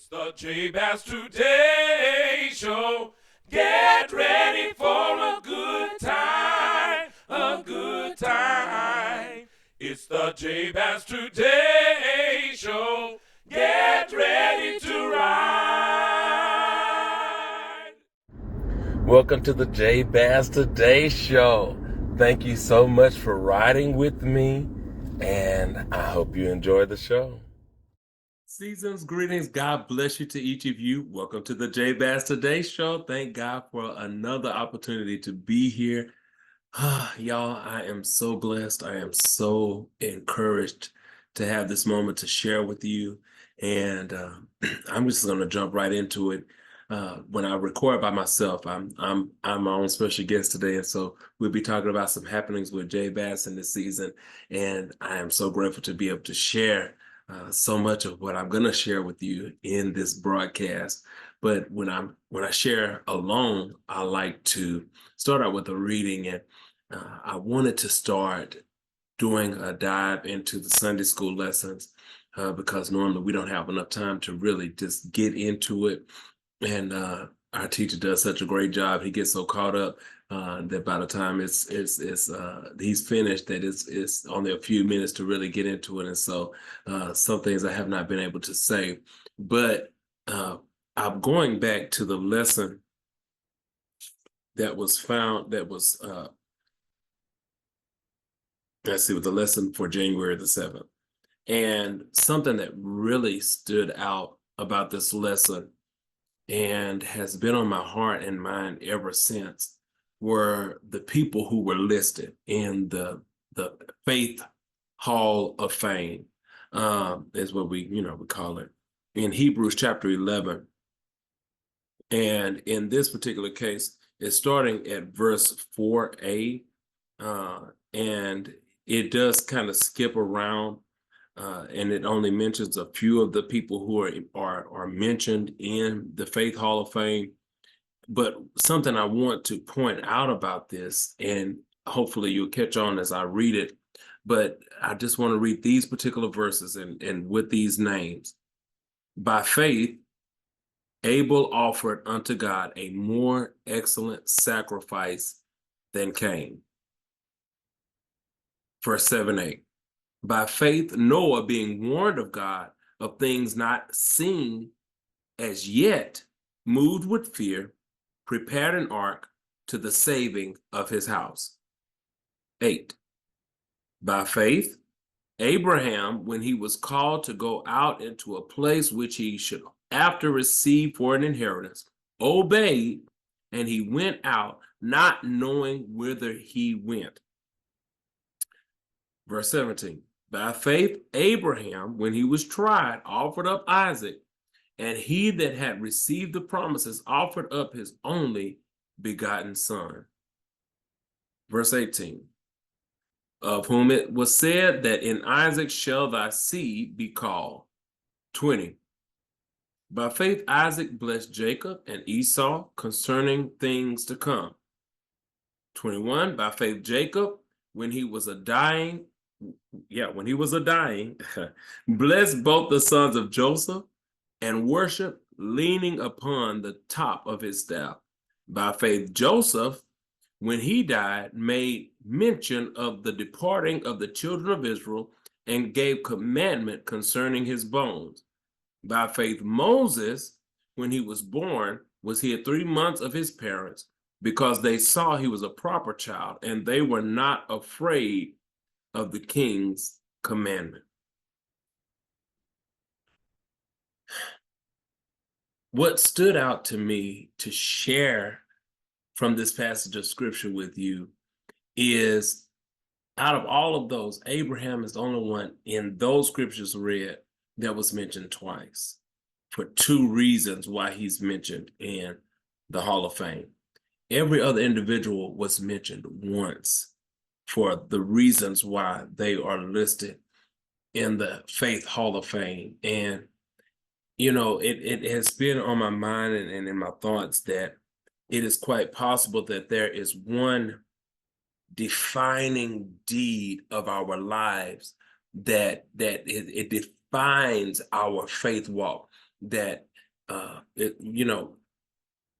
It's the J Bass Today Show. Get ready for a good time, a good time. It's the J Bass Today Show. Get ready to ride. Welcome to the J Bass Today Show. Thank you so much for riding with me, and I hope you enjoy the show. Seasons, greetings. God bless you to each of you. Welcome to the J Bass Today Show. Thank God for another opportunity to be here. Y'all, I am so blessed. I am so encouraged to have this moment to share with you. And I'm just going to jump right into it. When I record by myself, I'm my own special guest today, and so we'll be talking about some happenings with J Bass in this season. And I am so grateful to be able to share so much of what I'm going to share with you in this broadcast. But when I share alone, I like to start out with a reading, and I wanted to start doing a dive into the Sunday school lessons because normally we don't have enough time to really just get into it. And our teacher does such a great job. He gets so caught up that by the time he's finished, that it's only a few minutes to really get into it. And so some things I have not been able to say, but I'm going back to the lesson that was found. Let's see, with the lesson for January the 7th. And something that really stood out about this lesson and has been on my heart and mind ever since were the people who were listed in the Faith Hall of Fame, is what we call it, in Hebrews chapter 11. And in this particular case, it's starting at verse 4a, and it does kind of skip around, and it only mentions a few of the people who are mentioned in the Faith Hall of Fame. But something I want to point out about this, and hopefully you'll catch on as I read it, but I just want to read these particular verses and with these names. By faith, Abel offered unto God a more excellent sacrifice than Cain. Verse 7a. By faith, Noah, being warned of God of things not seen as yet, moved with fear, prepared an ark to the saving of his house. 8. By faith, Abraham, when he was called to go out into a place which he should after receive for an inheritance, obeyed, and he went out, not knowing whither he went. Verse 17. By faith, Abraham, when he was tried, offered up Isaac, and he that had received the promises offered up his only begotten son. Verse 18. Of whom it was said that in Isaac shall thy seed be called. 20. By faith, Isaac blessed Jacob and Esau concerning things to come. 21. By faith, Jacob, when he was a dying, blessed both the sons of Joseph and worshiped, leaning upon the top of his staff. By faith, Joseph, when he died, made mention of the departing of the children of Israel and gave commandment concerning his bones. By faith, Moses, when he was born, was hid 3 months of his parents, because they saw he was a proper child, and they were not afraid of the king's commandment. What stood out to me to share from this passage of scripture with you is, out of all of those, Abraham is the only one in those scriptures read that was mentioned twice, for 2 reasons why he's mentioned in the Hall of Fame. Every other individual was mentioned once for the reasons why they are listed in the Faith Hall of Fame. And, it has been on my mind and in my thoughts that it is quite possible that there is one defining deed of our lives that it defines our faith walk. that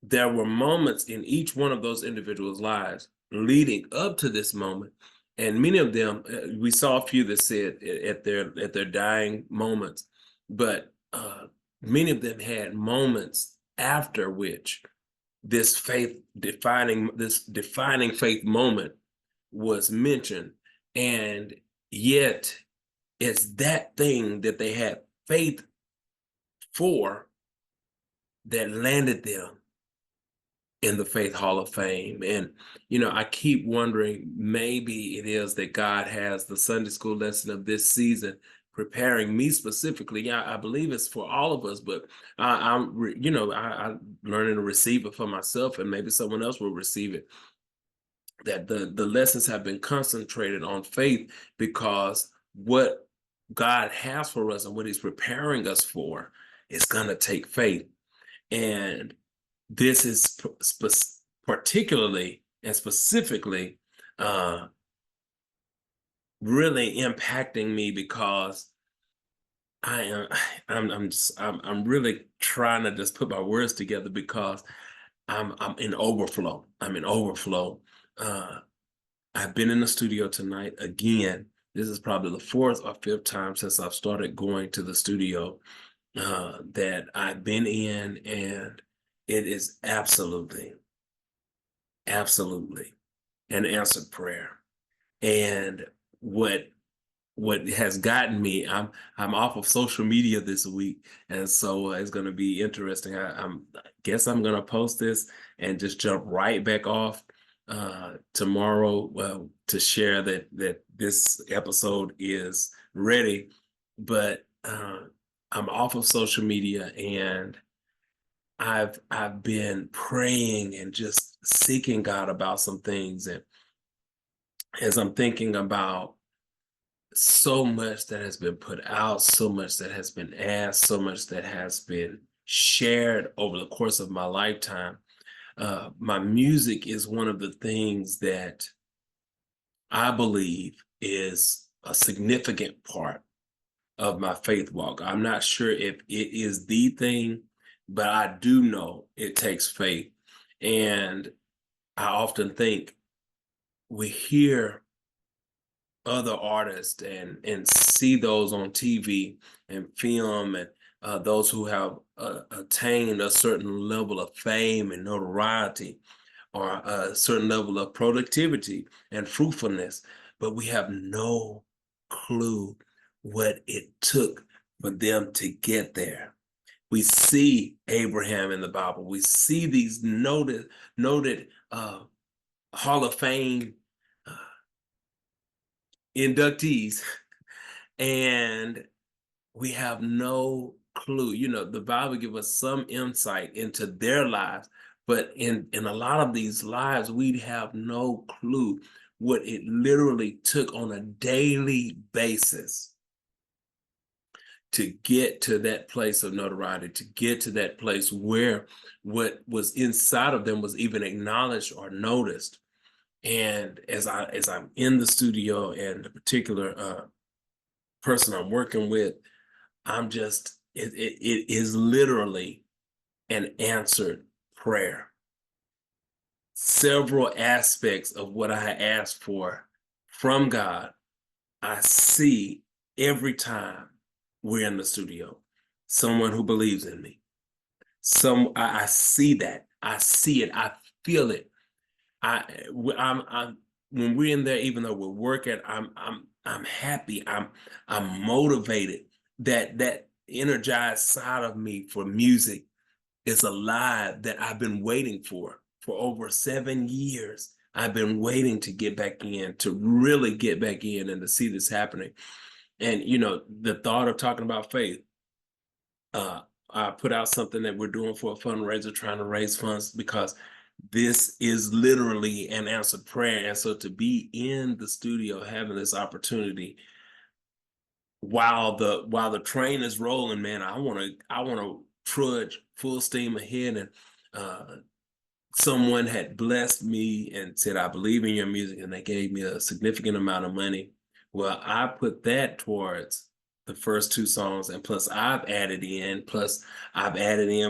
there were moments in each one of those individuals' lives leading up to this moment, and many of them, we saw a few that said at their dying moments, but many of them had moments after which this defining faith moment was mentioned, and yet it's that thing that they had faith for that landed them in the Faith Hall of Fame. And, I keep wondering, maybe it is that God has the Sunday school lesson of this season preparing me specifically. Yeah, I believe it's for all of us, but I'm learning to receive it for myself, and maybe someone else will receive it. That the lessons have been concentrated on faith, because what God has for us and what he's preparing us for is going to take faith. And this is particularly and specifically really impacting me, because I'm really trying to just put my words together, because I'm in overflow. I'm in overflow. I've been in the studio tonight again. This is probably the fourth or fifth time since I've started going to the studio that I've been in, and it is absolutely an answered prayer. And what has gotten me, I'm off of social media this week, and so it's going to be interesting. I guess I'm going to post this and just jump right back off tomorrow to share that this episode is ready. But I'm off of social media, and I've been praying and just seeking God about some things. And as I'm thinking about so much that has been put out, so much that has been asked, so much that has been shared over the course of my lifetime, my music is one of the things that I believe is a significant part of my faith walk. I'm not sure if it is the thing, but I do know it takes faith. And I often think we hear other artists and see those on TV and film, and those who have attained a certain level of fame and notoriety, or a certain level of productivity and fruitfulness, but we have no clue what it took for them to get there. We see Abraham in the Bible. We see these noted Hall of Fame inductees, and we have no clue. The Bible gives us some insight into their lives, but in a lot of these lives, we have no clue what it literally took on a daily basis to get to that place of notoriety, to get to that place where what was inside of them was even acknowledged or noticed. And as I'm in the studio, and the particular person I'm working with, it is literally an answered prayer. Several aspects of what I asked for from God, I see every time we're in the studio. Someone who believes in me. I see that. I see it. I feel it. I'm when we're in there, even though we're working, I'm happy. I'm motivated. That energized side of me for music is alive, that I've been waiting for over 7 years. I've been waiting to get back in, to really get back in, and to see this happening. And the thought of talking about faith, I put out something that we're doing for a fundraiser, trying to raise funds, because this is literally an answered prayer. And so to be in the studio having this opportunity while the train is rolling, man, I want to trudge full steam ahead. And someone had blessed me and said, I believe in your music, and they gave me a significant amount of money. Well, I put that towards the first two songs, and plus I've added in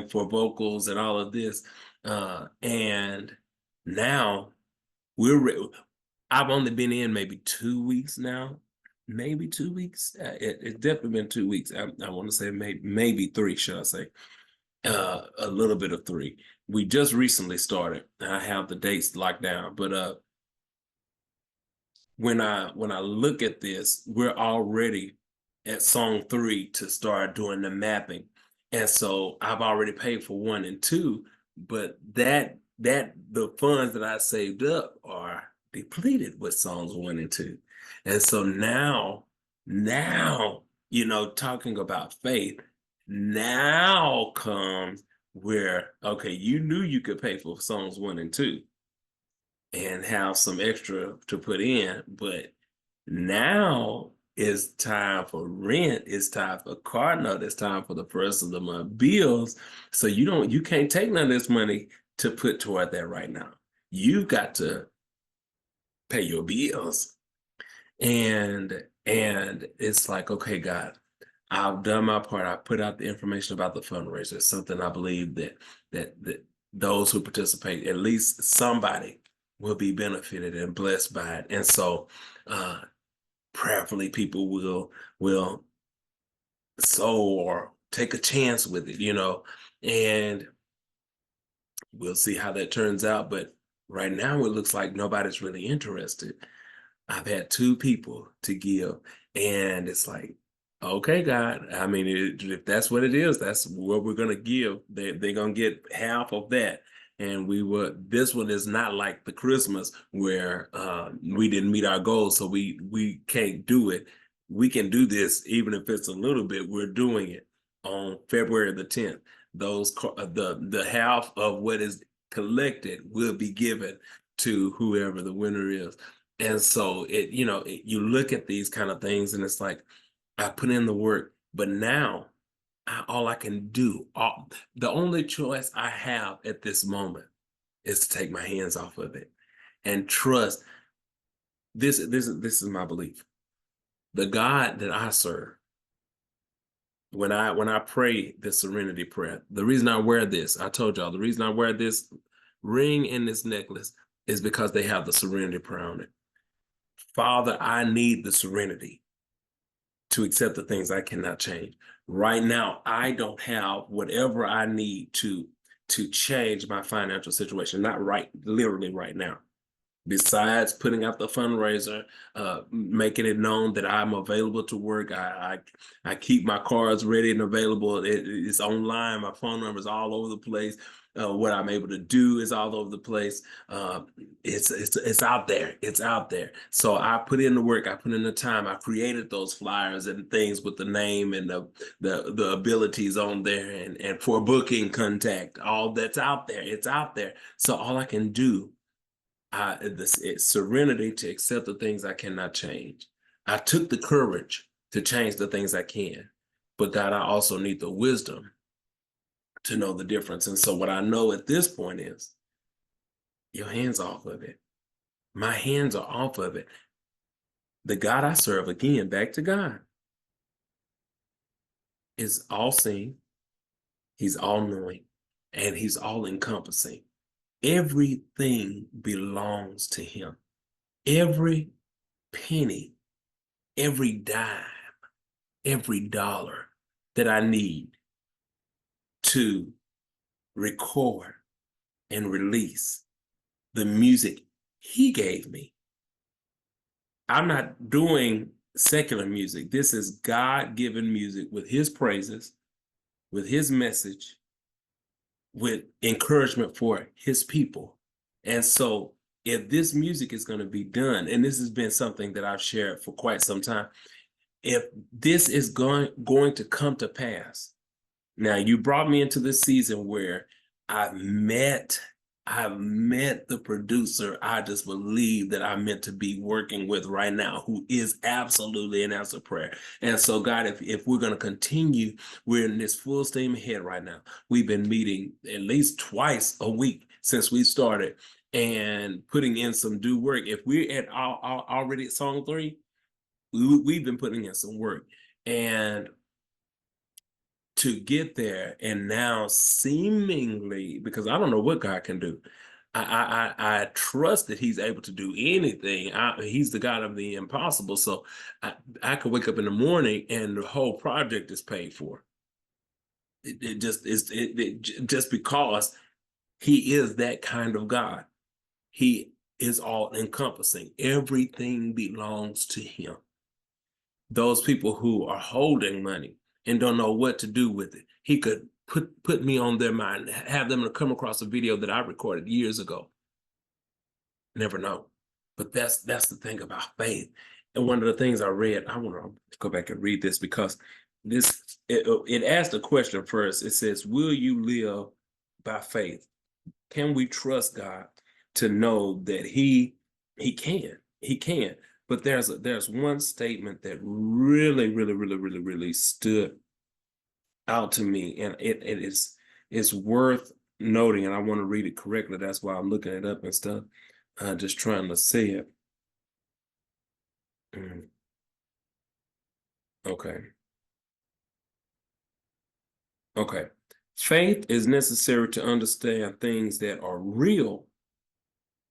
for vocals and all of this. And now I've only been in maybe 2 weeks now, maybe 2 weeks. It's definitely been 2 weeks. I want to say maybe three, should I say? A little bit of three. We just recently started. I have the dates locked down, but when I look at this, we're already at song 3 to start doing the mapping, and so I've already paid for 1 and 2, but that the funds that I saved up are depleted with songs 1 and 2, and so now talking about faith, now comes where, okay, you knew you could pay for songs 1 and 2 and have some extra to put in, but now it's time for rent, it's time for car note, it's time for the first of the month bills. So you can't take none of this money to put toward that right now. You've got to pay your bills. And it's like, okay, God, I've done my part. I put out the information about the fundraiser. It's something I believe that those who participate, at least somebody will be benefited and blessed by it. And so prayerfully people will sow or take a chance with it, and we'll see how that turns out. But right now it looks like nobody's really interested. I've had 2 people to give, and it's like, okay, God, I mean, if that's what it is, that's what we're going to give. They're going to get half of that. And this one is not like the Christmas where we didn't meet our goals, so we can't do it. We can do this even if it's a little bit. We're doing it on February the 10th. The half of what is collected will be given to whoever the winner is. And so you look at these kind of things and it's like, I put in the work, but now all I can do, the only choice I have at this moment is to take my hands off of it and trust. This is my belief. The God that I serve, when I pray the serenity prayer, the reason I wear this, I told y'all, the reason I wear this ring and this necklace is because they have the serenity prayer on it. Father, I need the serenity to accept the things I cannot change. Right now, I don't have whatever I need to change my financial situation, not literally right now. Besides putting out the fundraiser, making it known that I'm available to work, I keep my cards ready and available. It's online. My phone number is all over the place. What I'm able to do is all over the place. It's out there. It's out there. So I put in the work. I put in the time. I created those flyers and things with the name and the abilities on there and for booking contact. All that's out there. It's out there. So all I can do, it's serenity to accept the things I cannot change. I took the courage to change the things I can, but God, I also need the wisdom to know the difference. And so what I know at this point is your hands off of it. My hands are off of it. The God I serve, again, back to God, is all seeing, he's all knowing, and he's all encompassing. Everything belongs to him. Every penny, every dime, every dollar that I need to record and release the music he gave me. I'm not doing secular music. This is God-given music with his praises, with his message, with encouragement for his people. And so if this music is going to be done, and this has been something that I've shared for quite some time, if this is going to come to pass, now you brought me into this season where I've met the producer I just believe that I'm meant to be working with right now, who is absolutely an answer prayer. And so, God, if we're going to continue, we're in this full steam ahead right now. We've been meeting at least twice a week since we started and putting in some due work. If we're at already at song 3, we've been putting in some work. And to get there, and now seemingly, because I don't know what God can do, I trust that He's able to do anything. He's the God of the impossible. So I could wake up in the morning and the whole project is paid for. It just is just because He is that kind of God. He is all encompassing. Everything belongs to Him. Those people who are holding money and don't know what to do with it, He could put me on their mind, have them to come across a video that I recorded years ago. Never know. But that's the thing about faith. And one of the things I read, I want to go back and read this because it asked a question first. It says, will you live by faith? Can we trust God to know that He can? But there's one statement that really stood out to me, and it's worth noting, and I want to read it correctly. That's why I'm looking it up and stuff. Just trying to say it. Okay. Okay. Faith is necessary to understand things that are real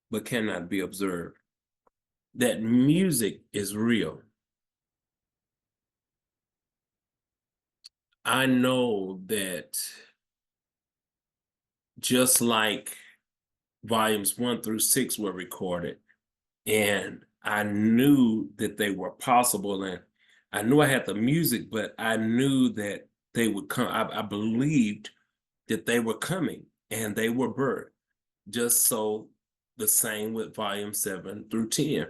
but cannot be observed. That music is real. I know that just like volumes 1 through 6 were recorded, and I knew that they were possible, and I knew I had the music, but I knew that they would come. I believed that they were coming and they were birthed. Just so the same with volume 7 through 10,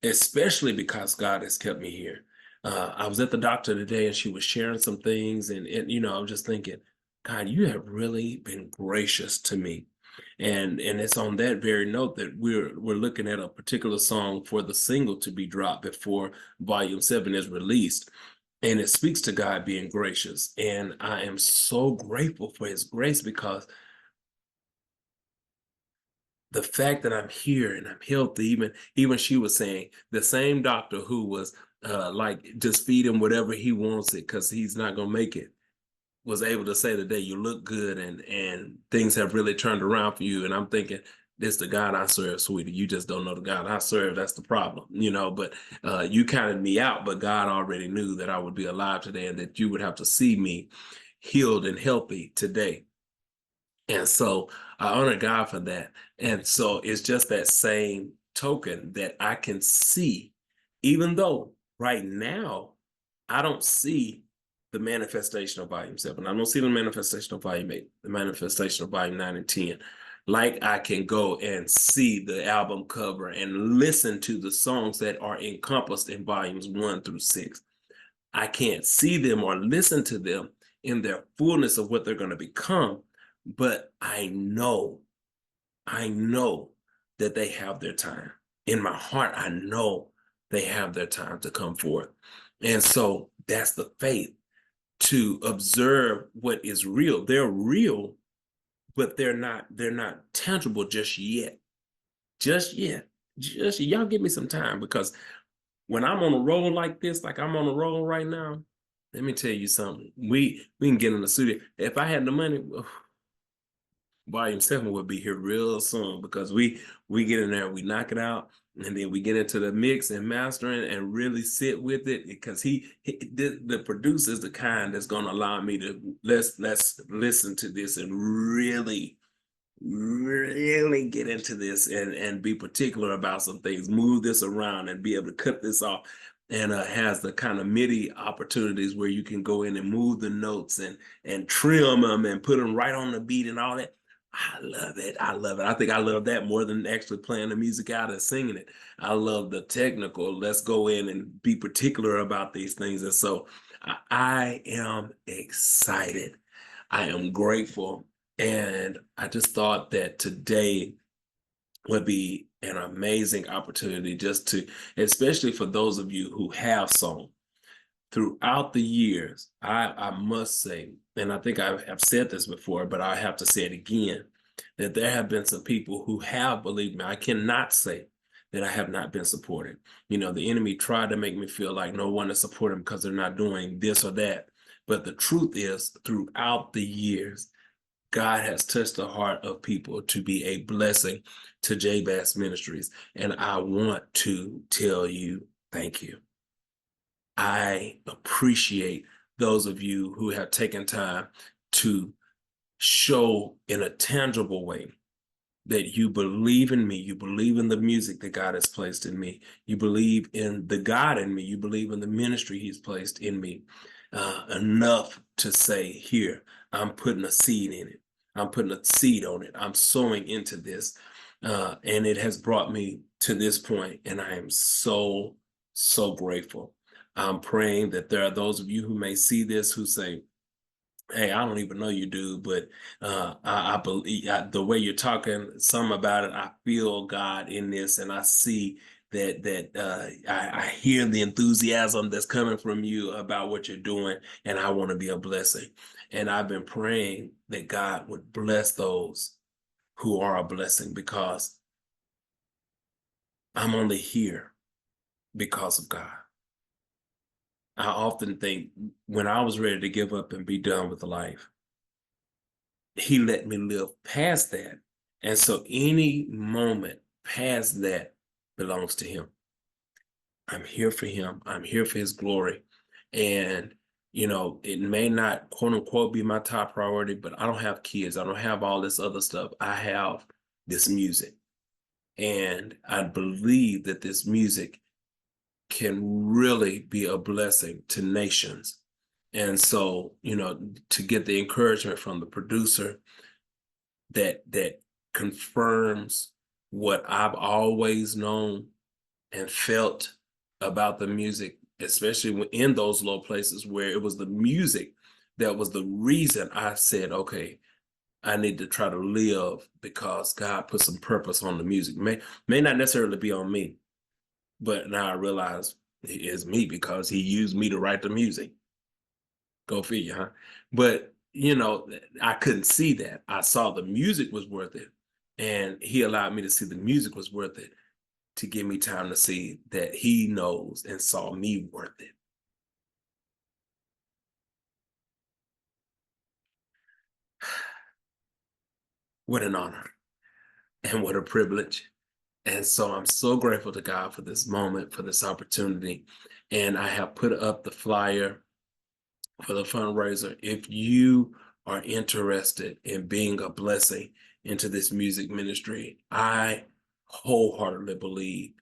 especially because God has kept me here. I was at the doctor today and she was sharing some things, and I was just thinking, God, you have really been gracious to me. And it's on that very note that we're looking at a particular song for the single to be dropped before volume 7 is released. And it speaks to God being gracious. And I am so grateful for His grace, because the fact that I'm here and I'm healthy, even she was saying, the same doctor who was like, just feed him whatever he wants it because he's not gonna make it, was able to say today, you look good and things have really turned around for you. And I'm thinking, this the God I serve, sweetie. You just don't know the God I serve. That's the problem, But you counted me out, but God already knew that I would be alive today and that you would have to see me healed and healthy today. And so I honor God for that. And so it's just that same token that I can see, even though right now I don't see the manifestation of volume 7. I don't see the manifestation of volume 8, the manifestation of volume 9 and 10. Like I can go and see the album cover and listen to the songs that are encompassed in volumes 1 through 6. I can't see them or listen to them in their fullness of what they're going to become, but I know that they have their time. In my heart, I know they have their time to come forth. And so that's the faith, to observe what is real. They're real, but they're not tangible just yet. Just y'all give me some time, because when I'm on a roll like this, like I'm on a roll right now, let me tell you something. We can get in the studio. If I had the money, volume 7 would be here real soon, because we get in there, we knock it out, and then we get into the mix and mastering and really sit with it, because the producer is the kind that's going to allow me to let's listen to this and really get into this and be particular about some things, move this around and be able to cut this off. And has the kind of MIDI opportunities where you can go in and move the notes and trim them and put them right on the beat and all that. I love it. I think I love that more than actually playing the music out and singing it. I love the technical. Let's go in and be particular about these things. And so I am excited. I am grateful. And I just thought that today would be an amazing opportunity, just to, especially for those of you who have sung throughout the years. I must say, and I think I have said this before, but I have to say it again, that there have been some people who have, believe me, I cannot say that I have not been supported. The enemy tried to make me feel like no one is supporting because they're not doing this or that. But the truth is, throughout the years, God has touched the heart of people to be a blessing to J Bass Ministries. And I want to tell you, thank you. I appreciate those of you who have taken time to show in a tangible way that you believe in me, you believe in the music that God has placed in me, you believe in the God in me, you believe in the ministry he's placed in me, enough to say, here, I'm putting a seed in it. I'm putting a seed on it. I'm sowing into this. And it has brought me to this point, and I am so, so grateful. I'm praying that there are those of you who may see this who say, hey, I don't even know you, dude, but I believe the way you're talking, some about it, I feel God in this, and I see that I hear the enthusiasm that's coming from you about what you're doing, and I want to be a blessing. And I've been praying that God would bless those who are a blessing, because I'm only here because of God. I often think when I was ready to give up and be done with life, he let me live past that. And so any moment past that belongs to him. I'm here for him. I'm here for his glory. And, it may not, quote unquote, be my top priority, but I don't have kids. I don't have all this other stuff. I have this music. And I believe that this music can really be a blessing to nations. And so, to get the encouragement from the producer that confirms what I've always known and felt about the music, especially in those low places where it was the music that was the reason I said, okay, I need to try to live, because God put some purpose on the music. May not necessarily be on me, but now I realize it is me because he used me to write the music. Go figure, huh? But, I couldn't see that. I saw the music was worth it. And he allowed me to see the music was worth it, to give me time to see that he knows and saw me worth it. What an honor and what a privilege. And so I'm so grateful to God for this moment, for this opportunity. And I have put up the flyer for the fundraiser. If you are interested in being a blessing into this music ministry, I wholeheartedly believe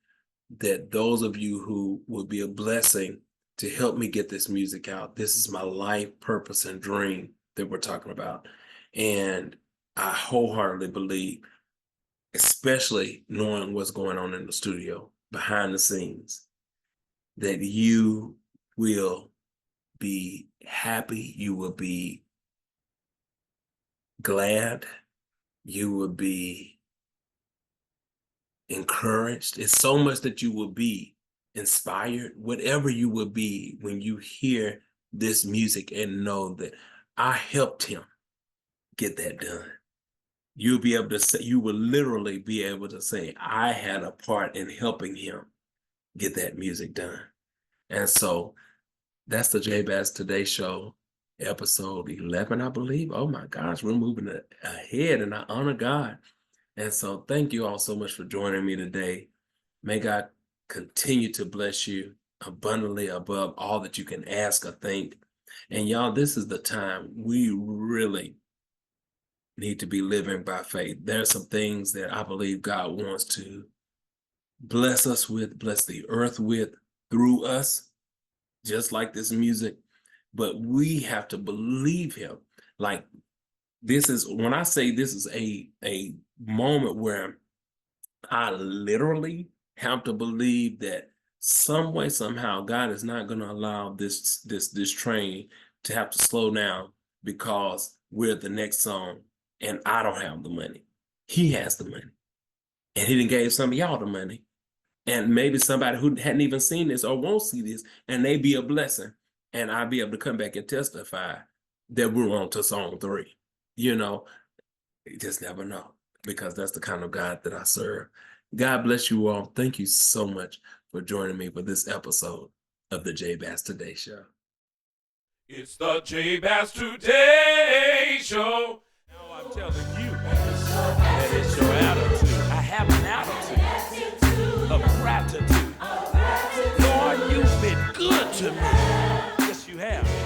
that those of you who will be a blessing to help me get this music out, this is my life purpose and dream that we're talking about. And I wholeheartedly believe, especially knowing what's going on in the studio behind the scenes, that you will be happy, you will be glad, you will be encouraged. It's so much that you will be inspired, whatever you will be when you hear this music and know that I helped him get that done. You'll be able to say, you will literally be able to say, I had a part in helping him get that music done. And so that's the J Bass Today Show, episode 11, I believe. Oh my gosh, we're moving ahead, and I honor God. And so thank you all so much for joining me today. May God continue to bless you abundantly above all that you can ask or think. And y'all, this is the time we really need to be living by faith. There are some things that I believe God wants to bless us with, bless the earth with, through us, just like this music. But we have to believe him. Like, this is, when I say this is a moment where I literally have to believe that some way, somehow, God is not going to allow this train to have to slow down because we're at the next song and I don't have the money. He has the money. And he done gave some of y'all the money. And maybe somebody who hadn't even seen this or won't see this, and they be a blessing. And I'll be able to come back and testify that we're on to song 3. You just never know, because that's the kind of God that I serve. God bless you all. Thank you so much for joining me for this episode of the J Bass Today Show. It's the J Bass Today Show. Now I'm telling you that it's your attitude. I have an attitude of gratitude. Lord, you've been good to me. Yes, you have.